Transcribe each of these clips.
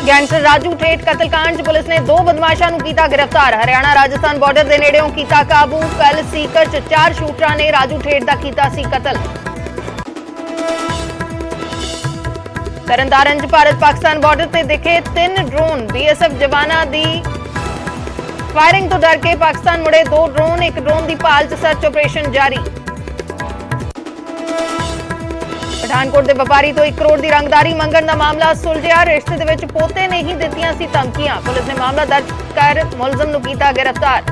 Gangster Raju ਠੇਠ ਕਤਲकांड 'ਚ police ਨੇ 2 ਬਦਮਾਸ਼ਾਂ ਨੂੰ ਕੀਤਾ ਗ੍ਰਿਫਤਾਰ। ਹਰਿਆਣਾ ਰਾਜਸਥਾਨ ਬਾਰਡਰ ਦੇ ਨੇੜਿਓਂ ਕੀਤਾ ਕਾਬੂ। ਕੱਲ ਸੀਕਰ 'ਚ 4 ਸ਼ੂਟਰਾਂ ਨੇ ਰਾਜੂ ਠੇਠ ਦਾ ਕੀਤਾ ਸੀ ਕਤਲ। ਤਰਨਤਾਰਨ 'ਚ ਭਾਰਤ ਪਾਕਿਸਤਾਨ ਬਾਰਡਰ ਤੇ ਦਿਖੇ 3 ਡਰੋਨ। BSF ਜਵਾਨਾਂ ਦੀ फायरिंग तो डर के पाकिस्तान मुड़े 2 ड्रोन। 1 ड्रोन की भाल च सर्च ऑपरेशन जारी। पठानकोट के व्यापारी तो 1 करोड़ की रंगदारी मंगण का मामला सुलझिया। रिश्ते दे विच पोते ने ही दित्तियां सी धमकियां। पुलिस ने मामला दर्ज कर मुलजम नूं कीता गिरफ्तार।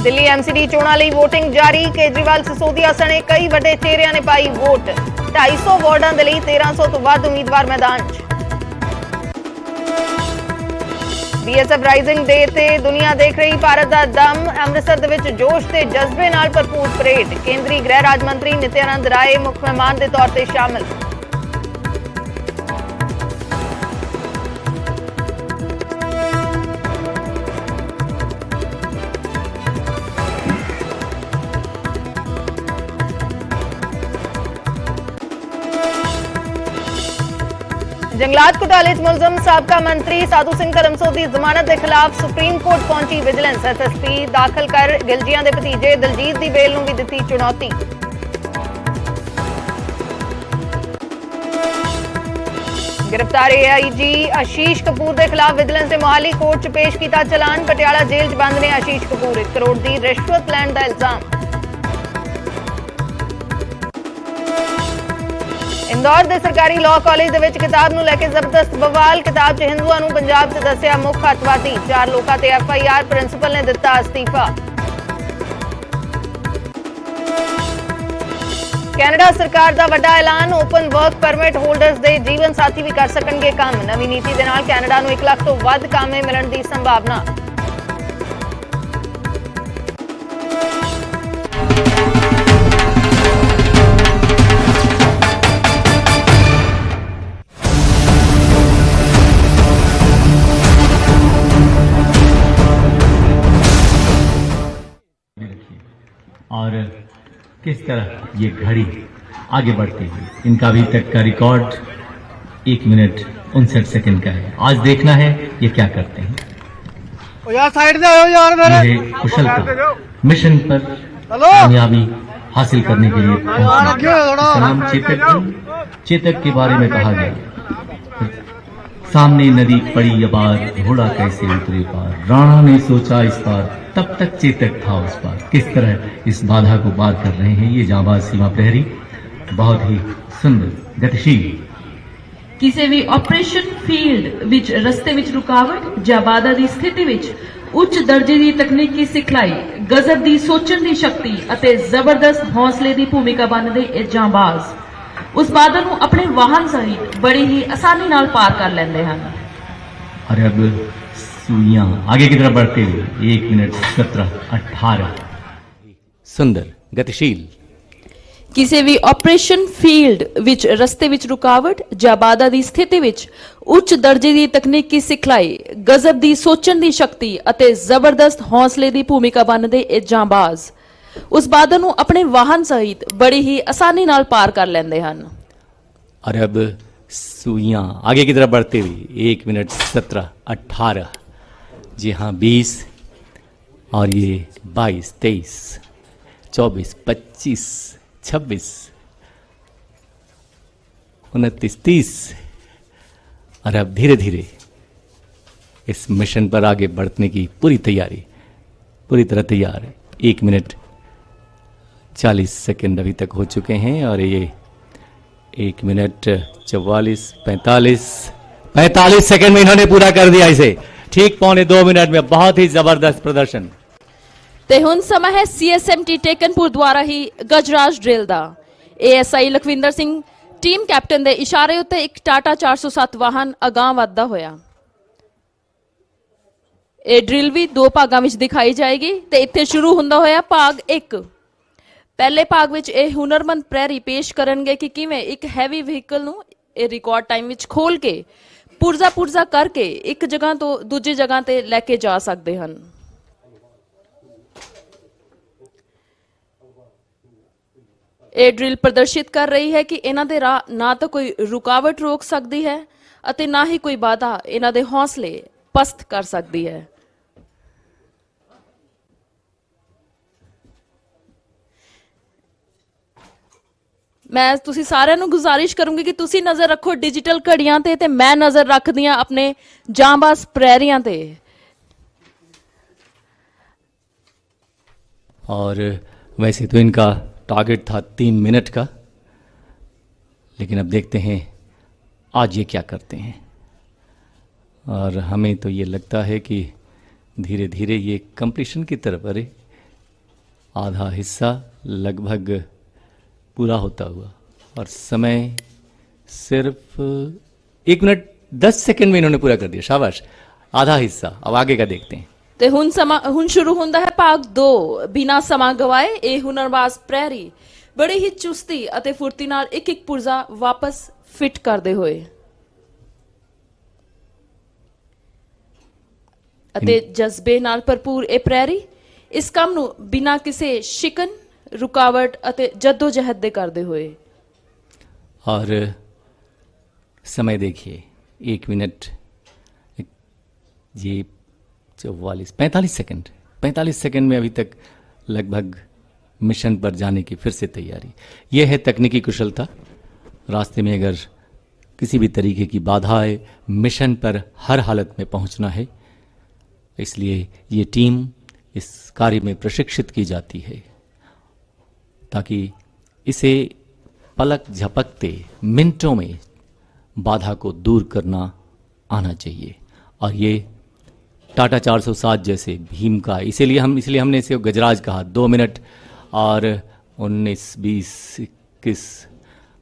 दिल्ली MCD चोणां लई वोटिंग जारी। केजरीवाल सिसोदिया सने कई वड्डे चेहरिਆਂ ने पाई वोट। 250 वार्डां दे लई 1300 तो वध उम्मीदवार मैदान च। BSF राइजिंग डे ते दुनिया देख रही भारत दा दम। अमृतसर दे विच जोश ते जज्बे नाल भरपूर परेड। केंद्रीय गृह राज मंत्री नित्यानंद राय मुख मेहमान के तौर पर शामिल। जंगलात घोटाले च मुलजम साबका मंत्री साधू सिंह धर्मसोत की जमानत के खिलाफ सुप्रीम कोर्ट पहुंची विजिलेंस। SSP दाखिल कर गिलजियां के भतीजे दलजीत की बेल नूं भी दित्ती चुनौती। गिरफ्तार AIG आशीष कपूर के खिलाफ विजिलेंस ने मोहाली कोर्ट च पेश किया चलान। पटियाला जेल च बंद ने आशीष कपूर। 1 करोड़ की रिश्वत लैण का इल्जाम। इंदौर के सरकारी लॉ कॉलेज दे विच किताब नूं लैके जबरदस्त बवाल। किताब च हिंदुआं नूं पंजाब च दस्सिया मुख अतवादी। 4 लोकां ते FIR। प्रिंसीपल ने दिता अस्तीफा। कैनेडा सरकार दा वड्डा ऐलान। ओपन वर्क परमिट होल्डर्स दे जीवन साथी भी कर सकणगे काम। नवीं नीति दे नाल कैनेडा नूं 1 लाख तो वध कामे मिलण दी संभावना। और किस तरह ये घड़ी आगे बढ़ती है। इनका अभी तक का रिकॉर्ड 1 मिनट 59 सेकंड का है। आज देखना है ये क्या करते हैं। यार साइड दे आओ यार मेरे। ये कुशलता मिशन पर कामयाबी हासिल करने के लिए पहुंचना। नाम चेतक के बारे में कहा गया। सामने नदी पड़ी अबार, घोड़ा कैसे उतरे पार। राणा ने सोचा इस पार, तब तक चेतक था उस पार। किस तरह इस बाधा को पार कर रहे हैं ये जांबाज सीमा प्रहरी। बहुत ही सुंदर गतिशील। किसी भी ऑपरेशन फील्ड विच रस्ते विच रुकावट ਜਾਂ ਬਾਧਾ ਦੀ ਸਥਿਤੀ ਵਿੱਚ ਉੱਚ ਦਰਜੇ ਦੀ ਤਕਨੀਕੀ ਸਿਖਲਾਈ, ਗਜ਼ਬ ਦੀ ਸੋਚਣ ਦੀ ਸ਼ਕਤੀ ਅਤੇ ਜ਼ਬਰਦਸਤ ਹੌਸਲੇ ਦੀ ਭੂਮਿਕਾ ਬਣਦੇ ਇਹ ਜਾਂਬਾਜ਼ उस बाधा ਨੂੰ ਆਪਣੇ ਵਾਹਨ सहित बड़ी ही आसानी नाल पार कर लेंदे हैं। और अब सुइयां आगे की तरफ बढ़ते हुए 1 मिनट 17 18। सुंदर गतिशील। ਕਿਸੇ ਵੀ ਆਪਰੇਸ਼ਨ ਫੀਲਡ ਵਿੱਚ ਰਸਤੇ ਵਿੱਚ ਰੁਕਾਵਟ ਜਾਂ ਬਾਧਾ ਦੀ ਸਥਿਤੀ ਵਿੱਚ ਉੱਚ ਦਰਜੇ ਦੀ ਤਕਨੀਕੀ ਸਿਖਲਾਈ, ਗਜ਼ਬ ਦੀ ਸੋਚਣ ਦੀ ਸ਼ਕਤੀ ਅਤੇ ਜ਼ਬਰਦਸਤ ਹੌਸਲੇ ਦੀ ਭੂਮਿਕਾ ਬਣਦੇ ਇਹ ਜਾਂਬਾਜ਼ उस बाधा ਨੂੰ ਆਪਣੇ ਵਾਹਨ सहित बड़ी ही आसानी नाल पार कर लेंदे हैं। और अब सुइयां आगे की तरफ बढ़ते हुए 1 मिनट 17 18। जी हाँ 20 और ये 22 23 24 25 26 29 30। और अब धीरे धीरे इस मिशन पर आगे बढ़ने की पूरी तैयारी, पूरी तरह तैयार है। 1 मिनट 40 सेकंड अभी तक हो चुके हैं। और ये 1 मिनट 44 45 सेकंड में इन्होंने पूरा कर दिया इसे। ठीक 1.25 मिनट में। बहुत ही जबरदस्त प्रदर्शन। ਤੇ ਹੁਣ ਸਮਾਂ ਹੈ CSMT ਟੇਕਨਪੁਰ ਦੁਆਰਾ ਹੀ ਗਜਰਾਜ ਡ੍ਰਿਲ ਦਾ। ASI Lakhwinder Singh team captain ਦੇ ਇਸ਼ਾਰੇ ਉੱਤੇ ਇੱਕ ਟਾਟਾ 407 ਵਾਹਨ ਅਗਾਂਹ ਵੱਧਦਾ ਹੋਇਆ। ਇਹ ਡ੍ਰਿਲ ਵੀ 2 ਭਾਗਾਂ ਵਿੱਚ ਦਿਖਾਈ ਜਾਏਗੀ ਤੇ ਇੱਥੇ ਸ਼ੁਰੂ ਹੁੰਦਾ ਹੋਇਆ ਭਾਗ 1। ਪਹਿਲੇ ਭਾਗ ਵਿੱਚ ਇਹ ਹੁਨਰਮੰਦ ਪ੍ਰਹਿਰੀ ਪੇਸ਼ ਕਰਨਗੇ ਕਿ ਕਿਵੇਂ ਇੱਕ ਹੈਵੀ ਵਹੀਕਲ ਨੂੰ ਇਹ ਰਿਕਾਰਡ ਟਾਈਮ ਵਿੱਚ ਖੋਲ ਕੇ ਪੁਰਜ਼ਾ ਕਰਕੇ ਇੱਕ ਜਗ੍ਹਾ ਤੋਂ ਦੂਜੀ ਜਗ੍ਹਾ ਤੇ ਲੈ ਕੇ ਜਾ ਸਕਦੇ ਹਨ। ਇਹ ਡਰਿਲ ਪ੍ਰਦਰਸ਼ਿਤ ਕਰ ਰਹੀ ਹੈ ਕਿ ਇਹਨਾਂ ਦੇ ਰਾਹ ਨਾ ਤਾਂ ਕੋਈ ਰੁਕਾਵਟ ਰੋਕ ਸਕਦੀ ਹੈ ਅਤੇ ਨਾ ਹੀ ਕੋਈ ਬਾਧਾ ਇਹਨਾਂ ਦੇ ਹੌਸਲੇ ਪਸਤ ਕਰ ਸਕਦੀ ਹੈ। ਮੈਂ ਤੁਸੀਂ ਸਾਰਿਆਂ ਨੂੰ ਗੁਜ਼ਾਰਿਸ਼ ਕਰੂੰਗੀ ਕਿ ਤੁਸੀਂ ਨਜ਼ਰ ਰੱਖੋ ਡਿਜੀਟਲ ਘੜੀਆਂ ਤੇ ਮੈਂ ਨਜ਼ਰ ਰੱਖਦੀ ਹਾਂ ਆਪਣੇ ਜਾਂਬਾਜ਼ ਪ੍ਰੈਰੀਆਂ ਤੇ। और वैसे तो इनका टारगेट था 3 मिनट का, लेकिन अब देखते हैं आज ये क्या करते हैं। और हमें तो ये लगता है कि धीरे धीरे ये कंप्लीशन की तरफ, अरे आधा हिस्सा लगभग पूरा होता हुआ, और समय सिर्फ 1 मिनट 10 सेकंड में इन्होंने पूरा कर दिया। शाबाश, आधा हिस्सा। अब आगे का देखते हैं। ਤੇ ਹੁਣ ਸ਼ੁਰੂ ਹੁੰਦਾ ਹੈ ਭਾਗ 2। ਬਿਨਾਂ ਸਮਾਂ ਗਵਾਏ ਇਹ ਹੁਨਰਬਾਜ਼ ਪ੍ਰੈਰੀ ਬੜੀ ਹੀ ਚੁਸਤੀ ਅਤੇ ਫੁਰਤੀ ਨਾਲ ਇੱਕ ਇੱਕ ਪੁਰਜ਼ਾ ਵਾਪਸ ਫਿੱਟ ਕਰਦੇ ਹੋਏ ਅਤੇ ਜਜ਼ਬੇ ਨਾਲ ਭਰਪੂਰ ਇਹ ਪ੍ਰੈਰੀ ਇਸ ਕੰਮ ਨੂੰ ਬਿਨਾਂ ਕਿਸੇ ਸ਼ਿਕਨ, ਰੁਕਾਵਟ ਅਤੇ ਜਦੋਜਹਿਦ ਦੇ ਕਰਦੇ ਹੋਏ। और समय देखिए, 1 मिनट ये 45 सेकंड में अभी तक लगभग मिशन पर जाने की फिर से तैयारी। यह है तकनीकी कुशलता। रास्ते में अगर किसी भी तरीके की बाधा आए, मिशन पर हर हालत में पहुंचना है, इसलिए ये टीम इस कार्य में प्रशिक्षित की जाती है ताकि इसे पलक झपकते मिनटों में बाधा को दूर करना आना चाहिए। और ये टाटा 407 जैसे भीम का, इसलिए हमने इसे गजराज कहा। 2 मिनट और 19, 20, 21,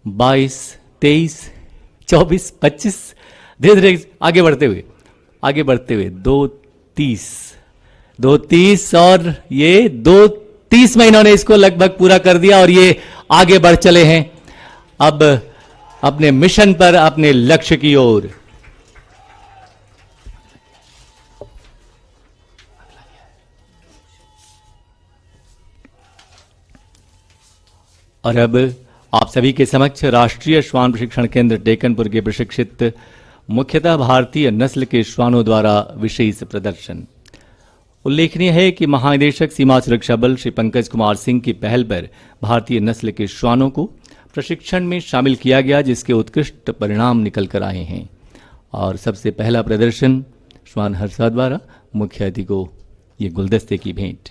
22, 23, 24, 25, धीरे धीरे आगे बढ़ते हुए 2:30 और ये 2:30 में इन्होंने इसको लगभग पूरा कर दिया और ये आगे बढ़ चले हैं अब अपने मिशन पर, अपने लक्ष्य की ओर। और अब आप सभी के समक्ष राष्ट्रीय श्वान प्रशिक्षण केंद्र टेकनपुर के प्रशिक्षित मुख्यतः भारतीय नस्ल के श्वानों द्वारा विशेष प्रदर्शन। उल्लेखनीय है कि महानिदेशक सीमा सुरक्षा बल श्री पंकज कुमार सिंह की पहल पर भारतीय नस्ल के श्वानों को प्रशिक्षण में शामिल किया गया, जिसके उत्कृष्ट परिणाम निकल कर आए हैं। और सबसे पहला प्रदर्शन श्वान हर्षा द्वारा मुख्य अतिथि को ये गुलदस्ते की भेंट।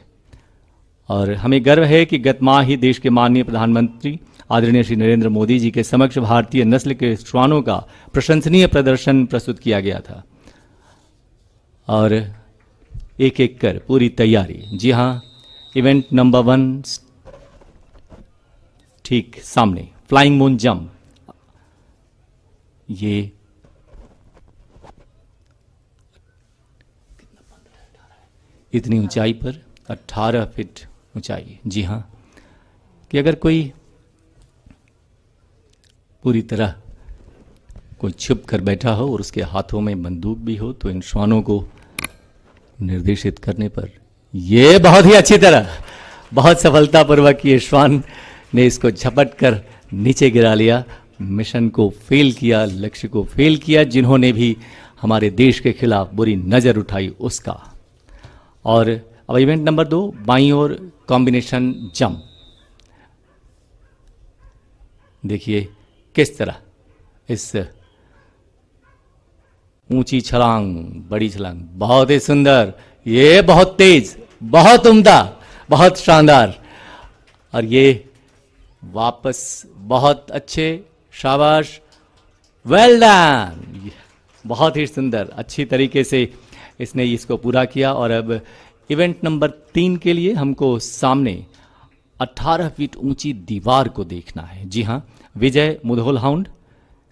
और हमें गर्व है कि गत माह ही देश के माननीय प्रधानमंत्री आदरणीय श्री नरेंद्र मोदी जी के समक्ष भारतीय नस्ल के श्वानों का प्रशंसनीय प्रदर्शन प्रस्तुत किया गया था। और एक एक कर पूरी तैयारी। जी हाँ, इवेंट नंबर 1 ठीक सामने, फ्लाइंग मून जंप। ये इतनी ऊंचाई पर 18 फीट ऊंचाई। जी हाँ, कि अगर कोई पूरी तरह कोई छुप कर बैठा हो और उसके हाथों में बंदूक भी हो, तो इन श्वानों को निर्देशित करने पर ये बहुत ही अच्छी तरह, बहुत सफलतापूर्वक ये श्वान ने इसको झपट कर नीचे गिरा लिया, मिशन को फेल किया, लक्ष्य को फेल किया, जिन्होंने भी हमारे देश के खिलाफ बुरी नजर उठाई उसका। और अब इवेंट नंबर 2, बाईं ओर कॉम्बिनेशन जंप। देखिए किस तरह इस ऊंची छलांग, बड़ी छलांग, बहुत ही सुंदर, ये बहुत तेज, बहुत उम्दा, बहुत शानदार। और ये वापस बहुत अच्छे, शाबाश, वेल डन, बहुत ही सुंदर, अच्छी तरीके से इसने इसको पूरा किया। और अब इवेंट नंबर 3 के लिए हमको सामने 18 फीट ऊंची दीवार को देखना है। जी हाँ, विजय मुधोल हाउंड,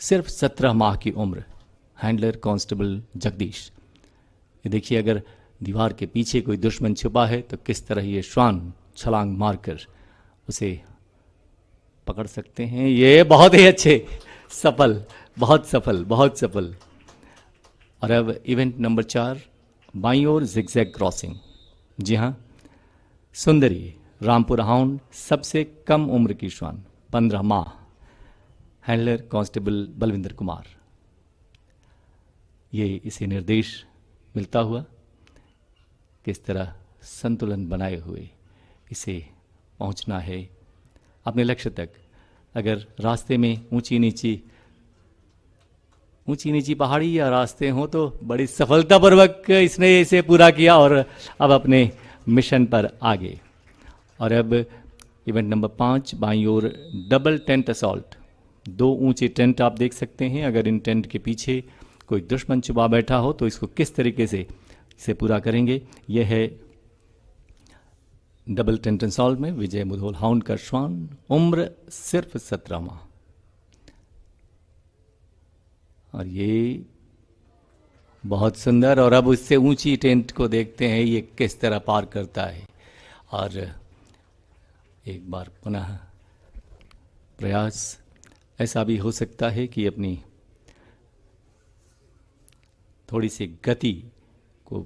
सिर्फ 17 माह की उम्र, हैंडलर कांस्टेबल जगदीश। ये देखिए, अगर दीवार के पीछे कोई दुश्मन छुपा है तो किस तरह ये श्वान छलांग मारकर उसे पकड़ सकते हैं। ये बहुत ही अच्छे, सफल, बहुत सफल, बहुत सफल। और अब इवेंट नंबर 4, बाईं ओर जिगजैग क्रॉसिंग। जी हाँ, सुंदरी रामपुर हाउंड, सबसे कम उम्र की श्वान, 15 माह हैंडलर कांस्टेबल बलविंदर कुमार। ये इसे निर्देश मिलता हुआ किस तरह संतुलन बनाए हुए इसे पहुंचना है अपने लक्ष्य तक। अगर रास्ते में ऊंची नीची पहाड़ी या रास्ते हों तो बड़ी सफलतापूर्वक इसने इसे पूरा किया और अब अपने मिशन पर आगे। और अब इवेंट नंबर 5 बाईं ओर डबल टेंट असॉल्ट। 2 ऊंचे टेंट आप देख सकते हैं। अगर इन टेंट के पीछे कोई दुश्मन छुपा बैठा हो तो इसको किस तरीके से इसे पूरा करेंगे। यह है डबल टेंट असॉल्ट में विजय मुधोल हाउंड का श्वान, उम्र सिर्फ 17 माह। और ये बहुत सुंदर। और अब उससे ऊंची टेंट को देखते हैं ये किस तरह पार करता है। और एक बार पुनः प्रयास। ऐसा भी हो सकता है कि अपनी थोड़ी सी गति को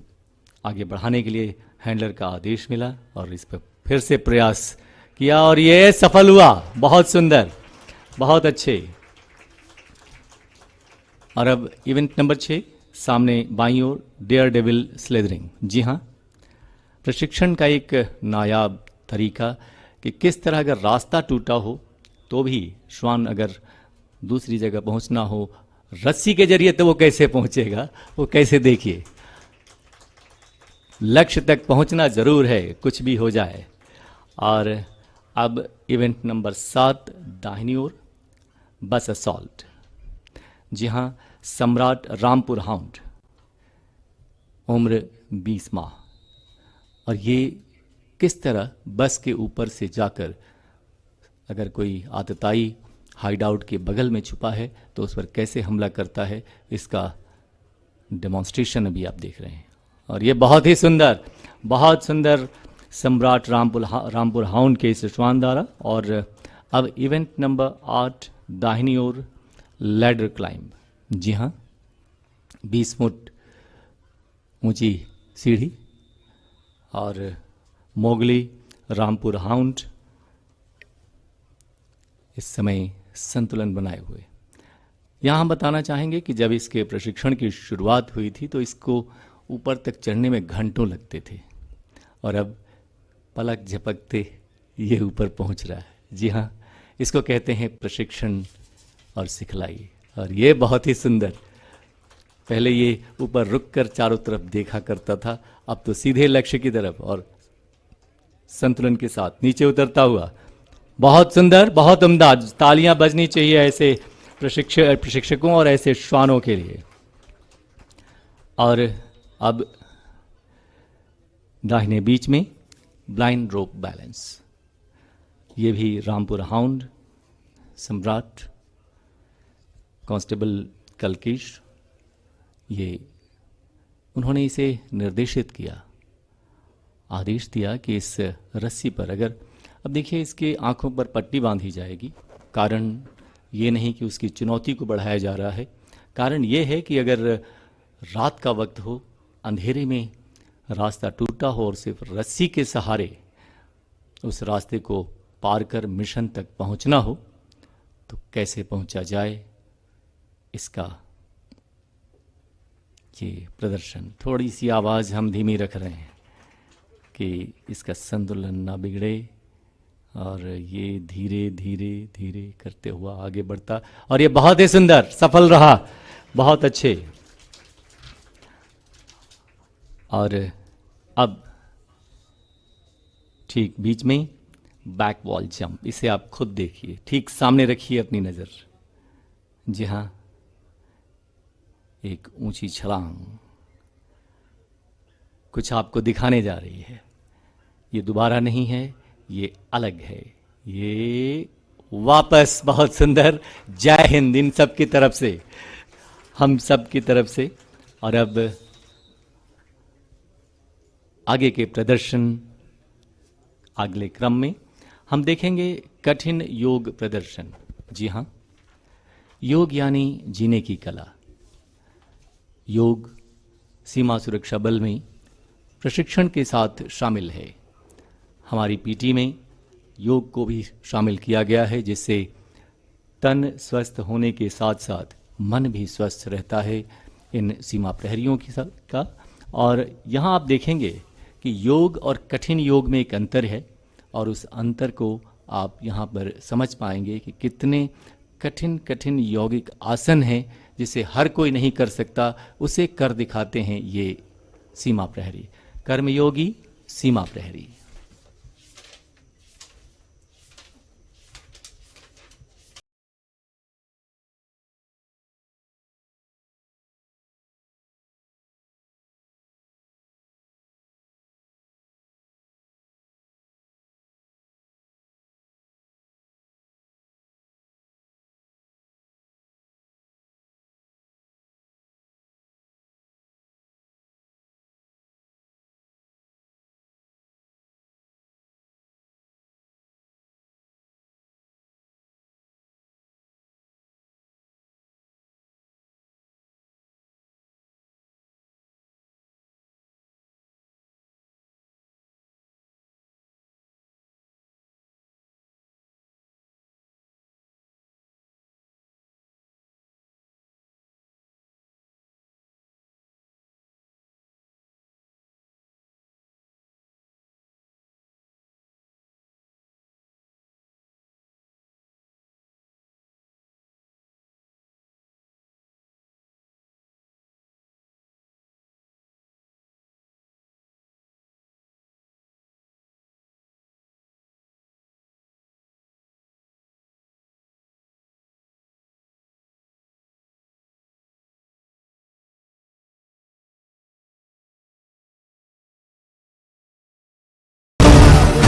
आगे बढ़ाने के लिए हैंडलर का आदेश मिला और इस पर फिर से प्रयास किया और ये सफल हुआ। बहुत सुंदर, बहुत अच्छे। और अब इवेंट नंबर 6 सामने बाईं ओर डेयर डेविल स्लेदरिंग। जी हाँ, प्रशिक्षण का एक नायाब तरीका कि किस तरह अगर रास्ता टूटा हो तो भी श्वान अगर दूसरी जगह पहुंचना हो रस्सी के जरिए तो वो कैसे पहुंचेगा, वो कैसे देखिए। लक्ष्य तक पहुंचना जरूर है, कुछ भी हो जाए। और अब इवेंट नंबर 7 दाहिनी ओर बस असॉल्ट। जी हाँ, सम्राट रामपुर हाउंड, उम्र 20 माह। और ये किस तरह बस के ऊपर से जाकर अगर कोई आतताई हाइड आउट के बगल में छुपा है तो उस पर कैसे हमला करता है, इसका डेमोन्स्ट्रेशन अभी आप देख रहे हैं। और ये बहुत ही सुंदर, बहुत सुंदर सम्राट रामपुर हाउंड के इस श्वान द्वारा। और अब इवेंट नंबर 8 दाहिनी ओर लैडर क्लाइंब। जी हाँ, 20 फुट ऊंची सीढ़ी। और मोगली रामपुर हाउंड इस समय संतुलन बनाए हुए। यहाँ हम बताना चाहेंगे कि जब इसके प्रशिक्षण की शुरुआत हुई थी तो इसको ऊपर तक चढ़ने में घंटों लगते थे और अब पलक झपकते ये ऊपर पहुँच रहा है। जी हाँ, इसको कहते हैं प्रशिक्षण और सिखलाई। और ये बहुत ही सुंदर। पहले ये ऊपर रुककर चारों तरफ देखा करता था, अब तो सीधे लक्ष्य की तरफ और संतुलन के साथ नीचे उतरता हुआ। बहुत सुंदर, बहुत उम्दा। तालियां बजनी चाहिए ऐसे प्रशिक्षकों और ऐसे श्वानों के लिए। और अब दाहिने बीच में ब्लाइंड रोप बैलेंस। ये भी रामपुर हाउंड सम्राट कांस्टेबल कलकेश, ये उन्होंने इसे निर्देशित किया, आदेश दिया कि इस रस्सी पर अगर, अब देखिए इसके आंखों पर पट्टी बांधी जाएगी। कारण ये नहीं कि उसकी चुनौती को बढ़ाया जा रहा है, कारण ये है कि अगर रात का वक्त हो, अंधेरे में रास्ता टूटा हो और सिर्फ रस्सी के सहारे उस रास्ते को पार कर मिशन तक पहुंचना हो तो कैसे पहुंचा जाए, इसका ये प्रदर्शन। थोड़ी सी आवाज़ हम धीमी रख रहे हैं कि इसका संतुलन ना बिगड़े। और ये धीरे धीरे धीरे करते हुआ आगे बढ़ता और ये बहुत ही सुंदर सफल रहा, बहुत अच्छे। और अब ठीक बीच में बैक वॉल जंप, इसे आप खुद देखिए, ठीक सामने रखिए अपनी नज़र। जी हाँ, एक ऊंची छलांग कुछ आपको दिखाने जा रही है। ये दोबारा नहीं है, ये अलग है, ये वापस। बहुत सुंदर। जय हिंद इन सब की तरफ से, हम सब की तरफ से। और अब आगे के प्रदर्शन अगले क्रम में हम देखेंगे कठिन योग प्रदर्शन। जी हाँ, योग यानी जीने की कला। योग सीमा सुरक्षा बल में प्रशिक्षण के साथ शामिल है। हमारी पीटी में योग को भी शामिल किया गया है, जिससे तन स्वस्थ होने के साथ साथ मन भी स्वस्थ रहता है इन सीमा प्रहरियों के साथ का। और यहाँ आप देखेंगे कि योग और कठिन योग में एक अंतर है, और उस अंतर को आप यहाँ पर समझ पाएंगे कि कितने कठिन कठिन यौगिक आसन हैं जिसे हर कोई नहीं कर सकता, उसे कर दिखाते हैं ये सीमा प्रहरी। कर्मयोगी सीमा प्रहरी।